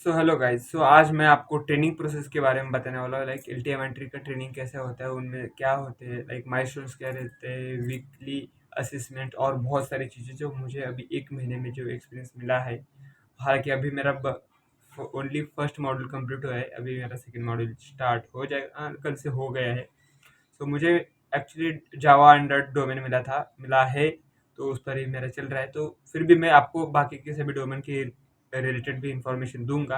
Hello guys. आज मैं आपको ट्रेनिंग प्रोसेस के बारे में बताने वाला हूँ। लाइक एलटीएम एंट्री का ट्रेनिंग कैसे होता है, उनमें क्या होते हैं, लाइक माइलस्टोन्स क्या रहते हैं, वीकली असेसमेंट और बहुत सारी चीज़ें जो मुझे अभी 1 महीने में जो एक्सपीरियंस मिला है। हालांकि अभी मेरा ओनली फर्स्ट मॉड्यूल कंप्लीट हुआ है, अभी मेरा सेकंड मॉड्यूल स्टार्ट हो जाएगा, कल से हो गया है। तो मुझे एक्चुअली जावा एंड्रॉइड डोमेन मिला है, तो उस पर ही मेरा चल रहा है। तो फिर भी मैं आपको बाकी के सभी डोमेन के रिलेटेड भी इंफॉर्मेशन दूंगा,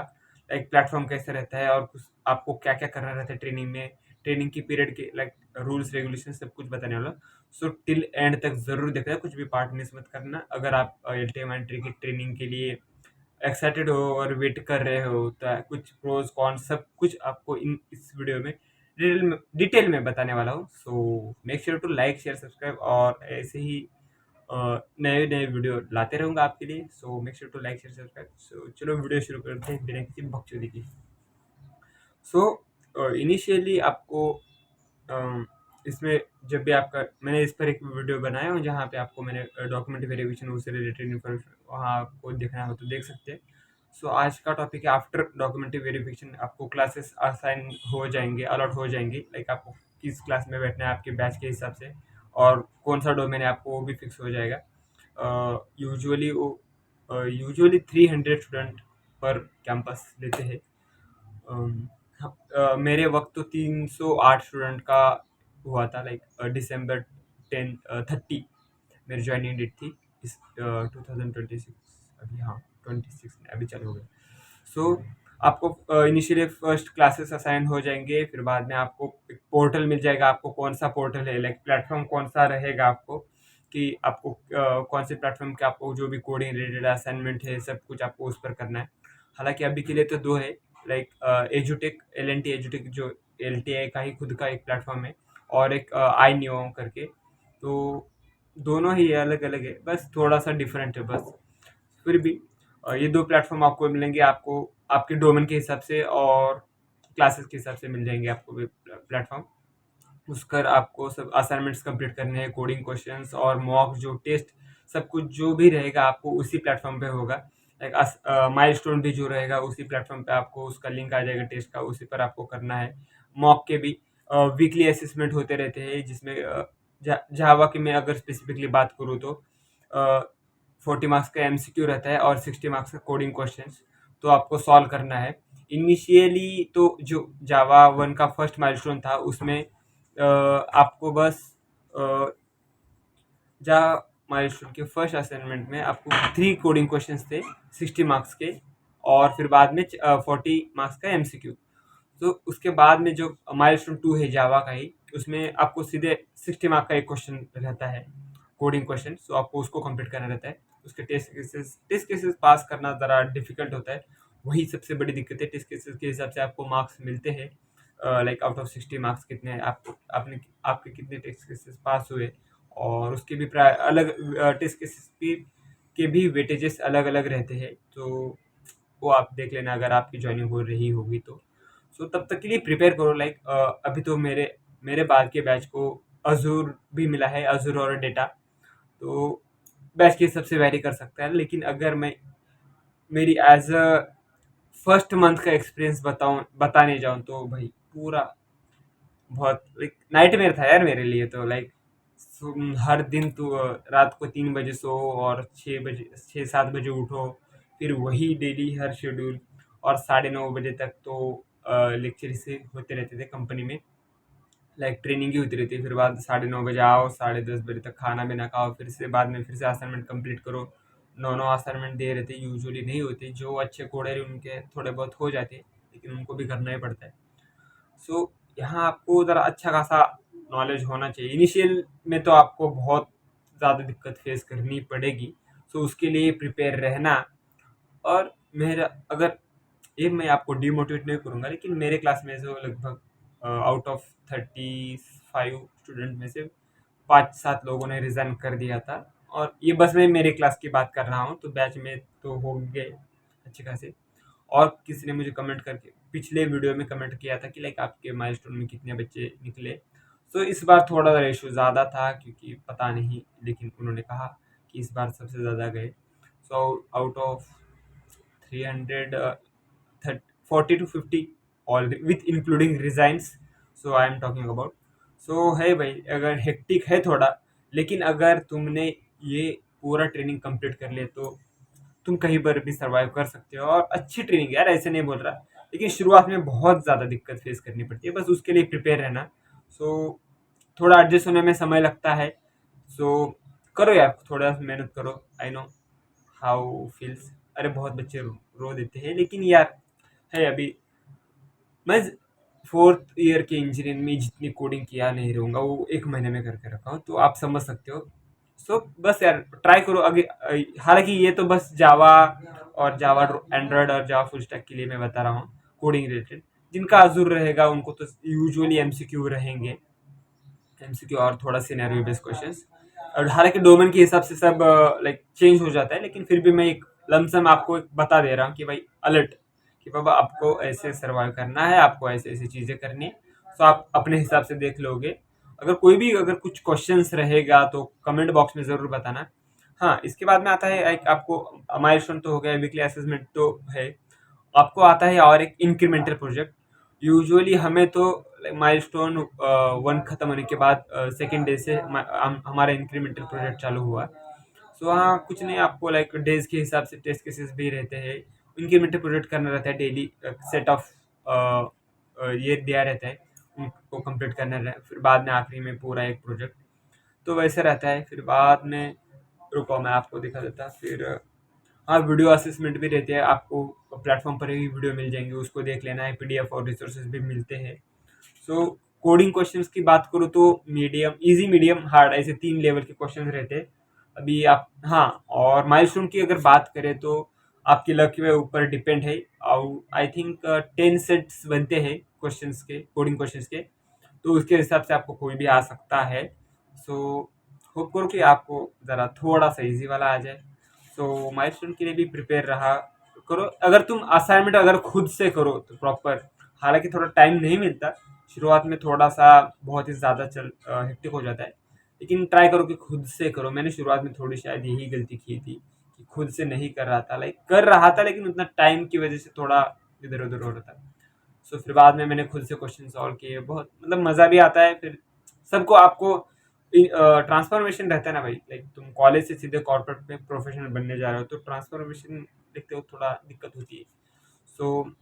लाइक प्लेटफॉर्म कैसे रहता है और कुछ आपको क्या क्या करना रहता है ट्रेनिंग में, ट्रेनिंग की पीरियड के लाइक रूल्स रेगुलेशन सब कुछ बताने वाला। सो टिल एंड तक जरूर देखना, कुछ भी पार्ट मिस मत करना। अगर आप एलटीएम एंट्री की ट्रेनिंग के लिए एक्साइटेड हो और वेट कर रहे हो, तो कुछ प्रोज कॉन सब कुछ आपको इस वीडियो में डिटेल में बताने वाला हूँ। So make sure to like share subscribe, और ऐसे ही नए नए वीडियो लाते रहूँगा आपके लिए। So make sure to like share subscribe. So चलो वीडियो शुरू करते हैं बिना किसी बकचोदी की। सो इनिशियली आपको इसमें जब भी आपका मैंने इस पर एक वीडियो बनाया हूँ जहाँ पे आपको मैंने डॉक्यूमेंट वेरिफिकेशन उससे रिलेटेड इन्फॉर्मेशन वहाँ आपको देखना हो तो देख सकते हैं। सो आज का टॉपिक है आफ्टर डॉक्यूमेंट वेरिफिकेशन आपको क्लासेस असाइन हो जाएंगे, अलॉट हो जाएंगी। लाइक आपको किस क्लास में बैठना है आपके बैच के हिसाब से, और कौन सा डोमेन है आपको वो भी फिक्स हो जाएगा। यूजुअली यूजुअली 300 स्टूडेंट पर कैंपस लेते हैं। हाँ, मेरे वक्त तो 308 स्टूडेंट का हुआ था। लाइक December 30 मेरी ज्वाइनिंग डेट थी इस 2026। अभी हाँ 26 अभी चालू हो गया। सो आपको इनिशियली फर्स्ट क्लासेस असाइन हो जाएंगे, फिर बाद में आपको एक पोर्टल मिल जाएगा। आपको कौन सा पोर्टल है, लाइक प्लेटफॉर्म कौन सा रहेगा आपको, कि आपको कौन से प्लेटफॉर्म के आपको जो भी कोडिंग रिलेटेड असाइनमेंट है सब कुछ आपको उस पर करना है। हालांकि अभी के लिए तो दो है, लाइक एजुटेक LNT एजुटेक जो LTI का ही खुद का एक प्लेटफॉर्म है, और एक आई न्यू करके। तो दोनों ही अलग अलग है, बस थोड़ा सा डिफरेंट है बस। फिर भी ये दो प्लेटफॉर्म आपको मिलेंगे, आपको आपके डोमेन के हिसाब से और क्लासेस के हिसाब से मिल जाएंगे आपको भी प्लेटफॉर्म। उसकर आपको सब असाइनमेंट्स कंप्लीट करने हैं, कोडिंग क्वेश्चंस और मॉक जो टेस्ट सब कुछ जो भी रहेगा आपको उसी प्लेटफॉर्म पे होगा। लाइक माइलस्टोन भी जो रहेगा उसी प्लेटफॉर्म पे आपको उसका लिंक आ जाएगा टेस्ट का, उसी पर आपको करना है। मॉक के भी वीकली असेसमेंट होते रहते हैं, जिसमें जावा की मैं अगर स्पेसिफिकली बात करूँ तो 40 मार्क्स का MCQ रहता है और 60 मार्क्स का कोडिंग क्वेश्चंस, तो आपको सॉल्व करना है। इनिशियली तो जो जावा 1 का फर्स्ट माइलस्टोन था उसमें आपको बस जा माइलस्टोन के फर्स्ट असाइनमेंट में आपको 3 कोडिंग क्वेश्चंस थे 60 मार्क्स के, और फिर बाद में 40 मार्क्स का MCQ। तो उसके बाद में जो माइलस्टोन 2 है जावा का ही, उसमें आपको सीधे 60 मार्क का एक क्वेश्चन रहता है, कोडिंग क्वेश्चन। सो आपको उसको कंप्लीट करना रहता है। उसके टेस्ट केसेस पास करना ज़रा डिफिकल्ट होता है, वही सबसे बड़ी दिक्कत है। टेस्ट केसेस के हिसाब से आपको मार्क्स मिलते हैं, लाइक आउट ऑफ 60 मार्क्स कितने आपको आपने आपके कितने टेस्ट केसेस पास हुए, और उसके भी प्राय अलग टेस्ट केसेस के भी वेटेजेस अलग अलग रहते हैं। तो वो आप देख लेना अगर आपकी ज्वाइनिंग हो रही होगी तो। सो तब तक के लिए प्रिपेयर करो। लाइक अभी तो मेरे मेरे बाद के बैच को अजूर भी मिला है, अजूर और डेटा। तो बैच के हिसाब से वैरी कर सकता है, लेकिन अगर मैं मेरी एज अ फर्स्ट मंथ का एक्सपीरियंस बताने जाऊँ तो भाई पूरा बहुत लाइक नाइटमेयर था यार मेरे लिए। तो लाइक हर दिन तो रात को 3 बजे सो और 6 बजे 6-7 बजे उठो, फिर वही डेली हर शेड्यूल, और 9:30 बजे तक तो लेक्चर से होते रहते थे कंपनी में। लाइक ट्रेनिंग ही होती रहती है, फिर बाद 9:30 बजे आओ, 10:30 बजे तक खाना भी खाओ, फिर से बाद में फिर से असाइनमेंट कंप्लीट करो। 9 असाइनमेंट दे रहे थे, यूजुअली नहीं होते, जो अच्छे कोडर उनके थोड़े बहुत हो जाते, लेकिन उनको भी करना ही पड़ता है। सो यहाँ आपको ज़रा अच्छा खासा नॉलेज होना चाहिए। इनिशियल में तो आपको बहुत ज़्यादा दिक्कत फेस करनी पड़ेगी, सो उसके लिए प्रिपेयर रहना। और मेरा अगर ये मैं आपको डिमोटिवेट नहीं करूँगा, लेकिन मेरे क्लास में जो लगभग आउट ऑफ 35 स्टूडेंट में से 5-7 लोगों ने रिज़ाइन कर दिया था। और ये बस मैं मेरे क्लास की बात कर रहा हूँ, तो बैच में तो हो गए अच्छे खासे। और किसी ने मुझे कमेंट करके पिछले वीडियो में कमेंट किया था कि लाइक आपके माइलस्टोन में कितने बच्चे निकले। तो इस बार थोड़ा रेशो ज़्यादा था, क्योंकि पता नहीं, लेकिन उन्होंने कहा कि इस बार सबसे ज़्यादा गए। So out of 300 40 to 50 all with including resigns. So I am talking about. So है भाई, अगर हेक्टिक है थोड़ा, लेकिन अगर तुमने ये पूरा ट्रेनिंग कंप्लीट कर लिया तो तुम कहीं पर भी सर्वाइव कर सकते हो. और अच्छी ट्रेनिंग यार, ऐसे नहीं बोल रहा, लेकिन शुरुआत में बहुत ज़्यादा दिक्कत फेस करनी पड़ती है, बस उसके लिए प्रिपेयर रहना. सो थोड़ा एडजस्ट होने में समय लगता है. सो करो यार, थोड़ा मेहनत करो. I know how feels. अरे बहुत बच्चे रो देते हैं, लेकिन यार है अभी. मैं 4th ईयर के इंजीनियरिंग में जितनी कोडिंग किया नहीं रहूँगा, वो 1 महीने में करके रखा हूँ, तो आप समझ सकते हो. सो बस यार ट्राई करो आगे. हालांकि ये तो बस जावा और जावा एंड्रॉयड और जावा फुल स्टैक के लिए मैं बता रहा हूँ कोडिंग रिलेटेड. जिनका अजूर रहेगा उनको तो यूजुअली एमसीक्यू रहेंगे, एमसीक्यू और थोड़ा सिनेरियो बेस्ड क्वेश्चंस. और हालांकि डोमेन के हिसाब से सब लाइक चेंज हो जाता है, लेकिन फिर भी मैं एक लमसम आपको एक बता दे रहा हूँ कि भाई अलर्ट, कि बाबा आपको ऐसे सर्वाइव करना है, आपको ऐसे ऐसी चीज़ें करनी है. तो आप अपने हिसाब से देख लोगे. अगर कोई भी अगर कुछ क्वेश्चंस रहेगा तो कमेंट बॉक्स में ज़रूर बताना. हाँ, इसके बाद में आता है एक आपको माइलस्टोन तो हो गया, वीकली असेसमेंट तो है, आपको आता है और एक इंक्रीमेंटल प्रोजेक्ट. यूजुअली हमें तो माइलस्टोन 1 खत्म होने के बाद सेकेंड डे से हमारा इंक्रीमेंटल प्रोजेक्ट चालू हुआ. सो हाँ, कुछ नहीं, आपको लाइक डेज के हिसाब से टेस्ट केसेस भी रहते हैं. इंक्रीमेंटल प्रोजेक्ट करना रहता है डेली. सेट ऑफ ये दिया रहता है, उनको कंप्लीट करना रहता है. फिर बाद में आखिरी में पूरा एक प्रोजेक्ट, तो वैसे रहता है. फिर बाद में रुको मैं आपको दिखा देता. फिर हाँ, वीडियो असेसमेंट भी रहती है. आपको प्लेटफॉर्म पर ही वीडियो मिल जाएंगे, उसको देख लेना है. पीडीएफ और रिसोर्सेज भी मिलते हैं. सो कोडिंग क्वेश्चंस की बात करूँ तो मीडियम, इजी, मीडियम, हार्ड, ऐसे 3 लेवल के क्वेश्चंस रहते हैं अभी आप. हाँ, और माइलस्टोन की अगर बात करें तो आपकी लक के ऊपर डिपेंड है. और आई थिंक 10 सेट्स बनते हैं क्वेश्चंस के, कोडिंग क्वेश्चंस के, तो उसके हिसाब से आपको कोई भी आ सकता है. सो होप करो कि आपको ज़रा थोड़ा सा इजी वाला आ जाए. सो माइलस्टोन के लिए भी प्रिपेयर रहा करो. अगर तुम असाइनमेंट अगर खुद से करो तो प्रॉपर, हालांकि थोड़ा टाइम नहीं मिलता शुरुआत में, थोड़ा सा बहुत ही ज़्यादा हेक्टिक हो जाता है, लेकिन ट्राई करो कि खुद से करो. मैंने शुरुआत में थोड़ी शायद यही गलती की थी कि खुद से नहीं कर रहा था, लाइक कर रहा था लेकिन उतना टाइम की वजह से थोड़ा इधर उधर हो रहा था. सो फिर बाद में मैंने खुद से क्वेश्चन सॉल्व किए, बहुत मतलब मज़ा भी आता है. फिर सबको आपको ट्रांसफॉर्मेशन रहता है ना भाई, लाइक तुम कॉलेज से सीधे कॉर्पोरेट में प्रोफेशनल बनने जा रहे हो, तो ट्रांसफॉर्मेशन देखते हो थोड़ा दिक्कत होती है. सो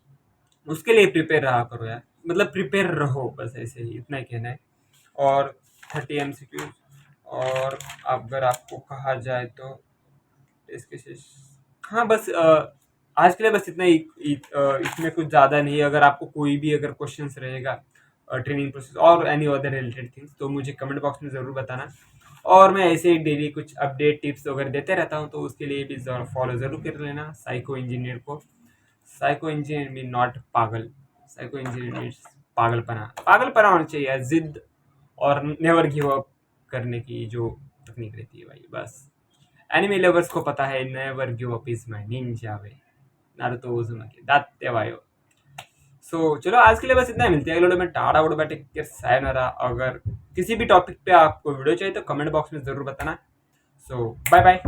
उसके लिए प्रिपेयर रहा करो यार, मतलब प्रिपेयर रहो, बस ऐसे ही इतना ही कहना है. और 30 MCQ. और अगर आपको कहा जाए तो इसके शेष, हाँ बस आज के लिए बस इतना ही. इसमें कुछ ज़्यादा नहीं है. अगर आपको कोई भी अगर क्वेश्चंस रहेगा ट्रेनिंग प्रोसेस और एनी अदर रिलेटेड थिंग्स, तो मुझे कमेंट बॉक्स में ज़रूर बताना. और मैं ऐसे ही डेली कुछ अपडेट टिप्स वगैरह देते रहता हूँ, तो उसके लिए भी फॉलो ज़रूर कर लेना साइको इंजीनियर को. साइको इंजीनियर मीन नॉट पागल. साइको इंजीनियर मीन्स पागलपना. पागलपना होना चाहिए, जिद और नेवर गिव अप करने की जो तकनीक रहती है भाई, बस. एनिमे लवर्स को पता है, never give up is my ninja way. Naruto Uzumaki दात्ते वायो. सो चलो आज के लिए बस इतना ही. मिलते हैं अगले वीडियो में. Tata good bye, take care, सायोनारा. अगर किसी भी टॉपिक पे आपको वीडियो चाहिए तो कमेंट बॉक्स में ज़रूर बताना. सो बाय बाय.